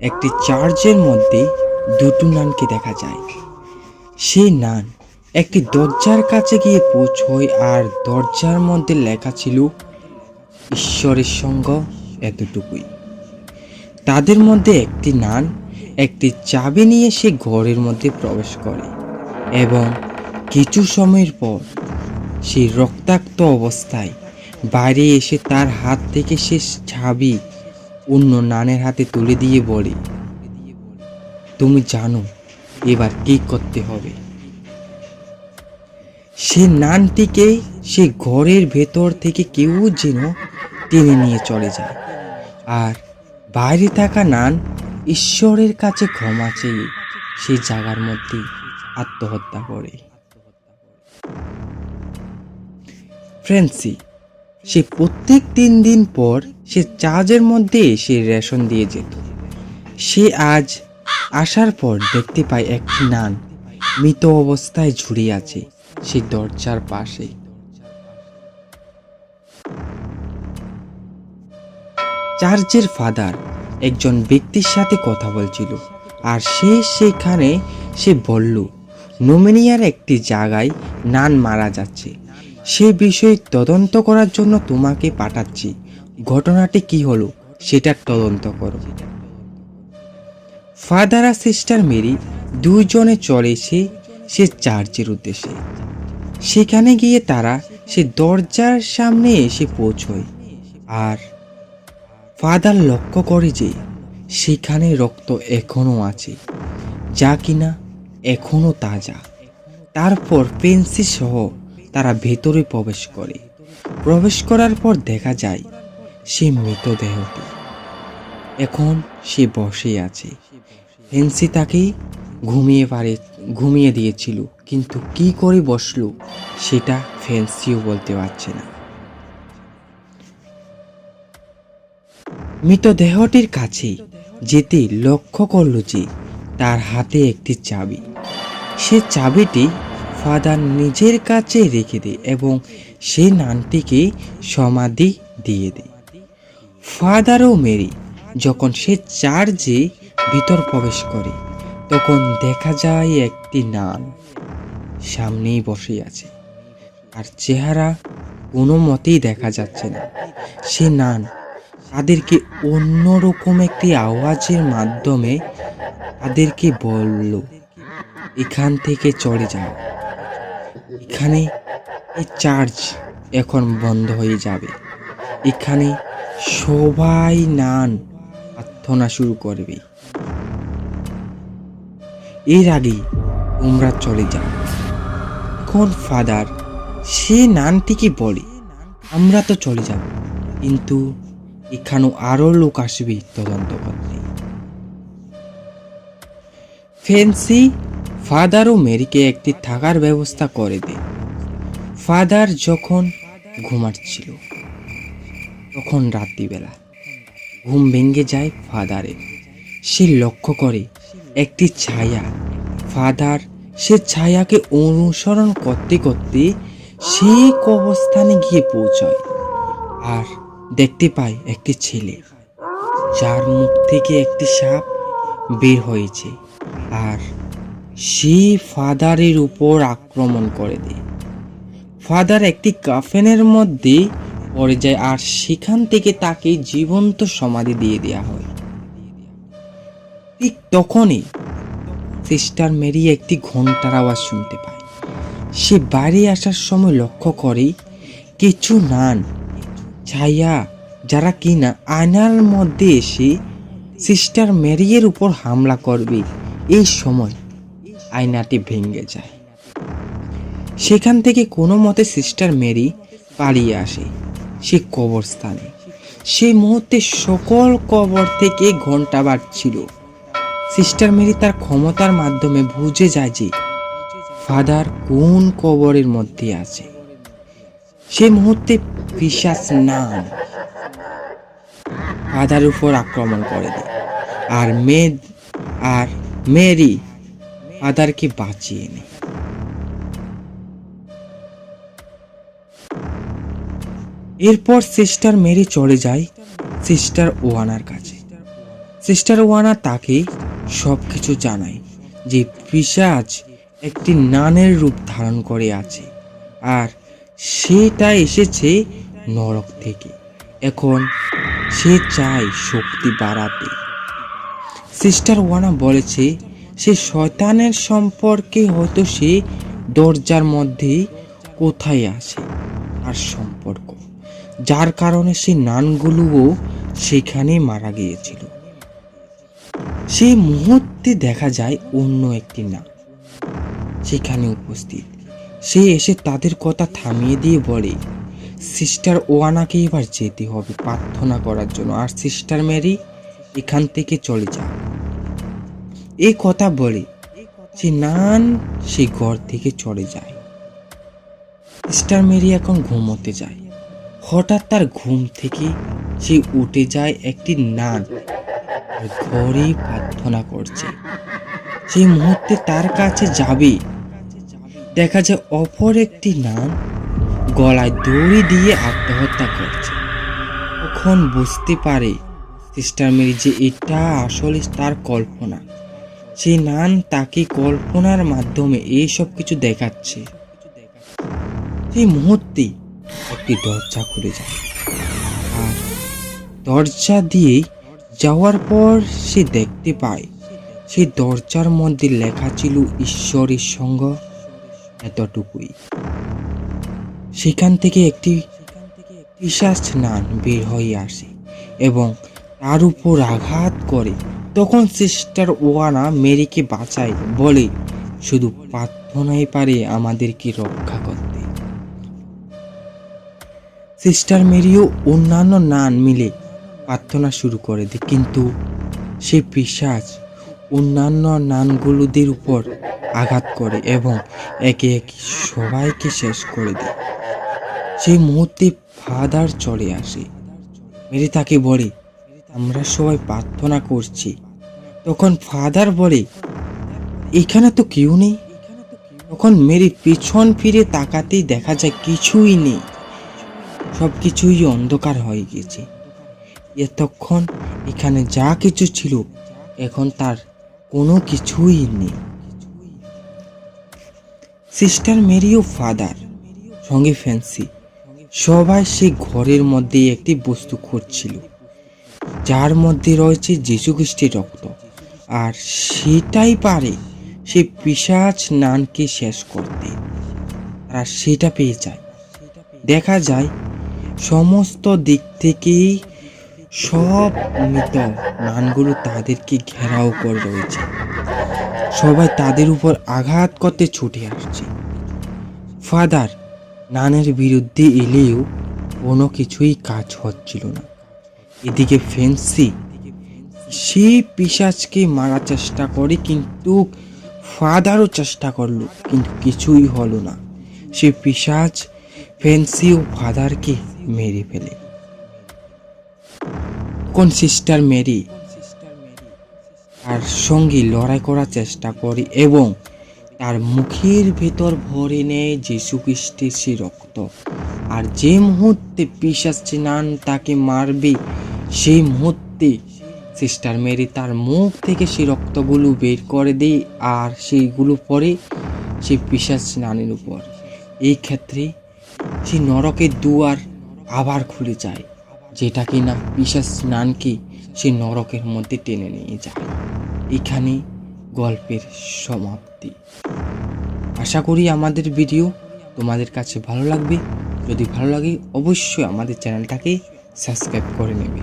একটি চার্চের মধ্যে দুটো নানকে দেখা যায়। সেই নান একটি দরজার কাছে গিয়ে পৌঁছয়, আর দরজার মধ্যে লেখা ছিল ঈশ্বরের সঙ্গ এতটুকুই। তাদের মধ্যে একটি নান একটি চাবি নিয়ে সে ঘরের মধ্যে প্রবেশ করে এবং কিছু সময়ের পর সেই রক্তাক্ত অবস্থায় বাইরে এসে তার হাত থেকে সে চাবি অন্য নানের হাতে তুলে দিয়ে বলে, তুমি জানো এবার কি করতে হবে। সে নানটিকে সে ঘরের ভেতর থেকে কেউ যেন টেনে নিয়ে চলে যায়, আর বাইরে থাকা নান ঈশ্বরের কাছে ক্ষমা চেয়ে সেই জায়গার মধ্যে আত্মহত্যা করে। ফ্রেন্সি সে প্রত্যেক 3 দিন পর সে চার্চের মধ্যে এসে রেশন দিয়ে যেত। সে আজ আসার পর দেখতে পায় একটি নান মৃত অবস্থায় ঝুড়ে আছে সেই দরজার পাশে। চার্চের ফাদার একজন ব্যক্তির সাথে কথা বলছিল, আর সেখানে সে বলল, নোমেনিয়ার একটি জায়গায় নান মারা যাচ্ছে, সে বিষয়ে তদন্ত করার জন্য তোমাকে পাঠাচ্ছি। ঘটনাটি কি হলো সেটা তদন্ত করো। ফাদার আর সিস্টার মেরি দুইজনে চলেছে সে চার্চের উদ্দেশ্যে। সেখানে গিয়ে তারা সে দরজার সামনে এসে পৌঁছয়, আর ফাদার লক্ষ্য করে যে সেখানে রক্ত এখনো আছে, যা কিনা এখনো তাজা। তারপর পেন্সি সহ তারা ভেতরে প্রবেশ করার পর দেখা যায় সে মৃতদেহটি এখন সে বসে আছে। পেন্সি তাকে ঘুমিয়ে দিয়েছিল, কিন্তু কি করে বসলো সেটা ফেন্সিও বলতে পারছে না। মৃতদেহটির কাছে যেতে লক্ষ্য করল যে তার হাতে একটি চাবি। সে চাবিটি ফাদার নিজের কাছে রেখে দেয় এবং সে নানটিকে সমাধি দিয়ে দেয়। ফাদার ও মেরি যখন সে চার্চে ভিতর প্রবেশ করে, তখন দেখা যায় একটি নান সামনেই বসে আছে, আর চেহারা কোনো মতেই দেখা যাচ্ছে না। সে নান তাদেরকে অন্যরকম একটি আওয়াজের মাধ্যমে তাদেরকে বলল, এখান থেকে চলে যাও, এখানে এই চার্চ এখন বন্ধ হয়ে যাবে, এখানে সবাই নান প্রার্থনা শুরু করবে, এর আগে তোমরা চলে যাও। এখন ফাদার সে নানটিকে বলে, আমরা তো চলে যাব, কিন্তু এখানেও আরো লোক আসবে তদন্ত করতে। ফেন্সি ফাদার ও মেরিকে একটি থাকার ব্যবস্থা করে দেয়। ফাদার যখন ঘুমাচ্ছিল তখন রাত্রিবেলা ঘুম ভেঙে যায় ফাদারের। সে লক্ষ্য করে একটি ছায়া। ফাদার সে ছায়াকে অনুসরণ করতে করতে সেই কবরস্থানে গিয়ে পৌঁছায়, আর দেখতে পায় একটি ছেলে যার মুখ থেকে একটি সাপ বের হয়েছে, আর সে ফাদারের উপর আক্রমণ করে দেয়। ফাদার একটি কাফেনের মধ্যে পড়ে যায়, আর সেখান থেকে তাকে জীবন্ত সমাধি দিয়ে দেওয়া হয়। ঠিক তখনই সিস্টার মেরি একটি ঘন্টার আওয়াজ শুনতে পায়। সে বাড়ি আসার সময় লক্ষ্য করে কিছু নান ছায়া, যারা কিনা আয়নার মধ্যে এসে সিস্টার মেরির উপর হামলা করবে। এই সময় আয়নাটি ভেঙে যায়। সেখান থেকে কোনো মতে সিস্টার মেরি পালিয়ে আসে সে কবরস্থানে। সেই মুহূর্তে সকল কবর থেকে ঘন্টা বাজছিল। সিস্টার মেরি তার ক্ষমতার মাধ্যমে বুঝে যায় যে ফাদার কোন কবরের মধ্যে আছে। সে মুহূর্তে পিশাচ নান ফাদার উপর আক্রমণ করে দেয়, আর মেরি ফাদারকে বাঁচিয়ে নেয়। এরপর সিস্টার মেরি চলে যায় সিস্টার ওয়ানার কাছে। সিস্টার ওয়ানা তাকে সবকিছু জানায় যে পিশাচ একটি নানের রূপ ধারণ করে আছে আর সেটা এসেছে নরক থেকে। এখন সে চায় শক্তি বাড়াতে। সিস্টার ওয়ানা বলেছে সে শয়তানের সম্পর্কে হয়তো সে দরজার মধ্যে কোথায় আসে আর সম্পর্ক, যার কারণে সে নানগুলোও সেখানে মারা গিয়েছিল। সেই মুহূর্তে দেখা যায় অন্য একটি নান সেখানে উপস্থিত। সে এসে তাদের কথা থামিয়ে দিয়ে বলে সিস্টার ওয়ানাকে এবার যেতে হবে প্রার্থনা করার জন্য, আর সিস্টার মেরি এখান থেকে চলে যাও। এই কথা বলে সে নান সে ঘর থেকে চলে যায়। সিস্টার মেরি এখন ঘুমোতে যায়। হঠাৎ তার ঘুম থেকে সে উঠে যায় একটি নান ঘরে প্রার্থনা করছে। সেই মুহূর্তে তার কাছে যাবে, দেখা যায় অপর একটি নান গলায় দড়ি দিয়ে আত্মহত্যা করছে। তখন বুঝতে পারে সিস্টার মেরি যে এটা আসলে তার কল্পনা। সেই নান তাকে কল্পনার মাধ্যমে এইসব কিছু দেখাচ্ছে। সেই মুহূর্তে একটি দরজা খুলে যায়, আর দরজা দিয়ে যাওয়ার পর সে দেখতে পায় সেই দরজার মধ্যে লেখা ছিল ঈশ্বরের সঙ্গ এতটুকুই। সেখান থেকে একটি পিশাচ নান বের হয়ে আসে এবং তার উপর আঘাত করে। তখন সিস্টার ওয়ানা মেরিকে বাঁচায়, বলে শুধু প্রার্থনাই পারে আমাদেরকে রক্ষা করতে। সিস্টার মেরিও অন্যান্য নান মিলে প্রার্থনা শুরু করে দেয়, কিন্তু সে পিশাচ অন্যান্য নানগুলোদের উপর আঘাত করে এবং একে একে সবাইকে শেষ করে দেয়। সেই মুহূর্তে ফাদার চলে আসে। মেরি তাকে বলে আমরা সবাই প্রার্থনা করছি। তখন ফাদার বলে এখানে তো কেউ নেই। তখন মেরি পিছন ফিরে তাকাতেই দেখা যায় কিছুই নেই, সবকিছুই অন্ধকার হয়ে গেছে। এতক্ষণ এখানে যা কিছু ছিল এখন তার কোনো কিছুই নেই। সিস্টার মেরি ও ফাদার সঙ্গে ফ্যান্সি সবাই সেই ঘরের মধ্যে একটি বস্তু খুঁজছিল, যার মধ্যে রয়েছে যীশু খ্রিস্টের রক্ত, আর সেটাই পারে সেই পিশাচ নানকে শেষ করতে। আর সেটা পেয়ে যায়। দেখা যায় সমস্ত দিক থেকেই সব মৃত নানগুলো তাদেরকে ঘেরাও করে রয়েছে। সবাই তাদের উপর আঘাত করতে ছুটে আসছে। ফাদার নানের বিরুদ্ধে এলেও কোনো কিছুই কাজ হচ্ছিল না। এদিকে ফেন্সি সেই পিশাচকে মারার চেষ্টা করে, কিন্তু ফাদারও চেষ্টা করলো, কিন্তু কিছুই হলো না। সে পিশাচ ফেন্সি ও ফাদারকে মেরে ফেলে। কোন সিস্টার মেরি তার সঙ্গে লড়াই করার চেষ্টা করে এবং তার মুখের ভেতর ভরে নেয় যীশু খ্রিস্টের সে রক্ত। আর যে মুহূর্তে পিশাচ নান তাকে মারবে, সেই মুহূর্তে সিস্টার মেরি তার মুখ থেকে সেই রক্তগুলো বের করে দেয়, আর সেইগুলো পরে সেই পিশাচ নানের উপর। এই ক্ষেত্রে সেই নরকের দুয়ার আবার খুলে যায়, যেটা কিনা পিশাচ নানকে সে নরকের মধ্যে টেনে নিয়ে যায়। এখানে গল্পের সমাপ্তি। আশা করি আমাদের ভিডিও তোমাদের কাছে ভালো লাগবে। যদি ভালো লাগে অবশ্যই আমাদের চ্যানেলটাকে সাবস্ক্রাইব করে নেবে।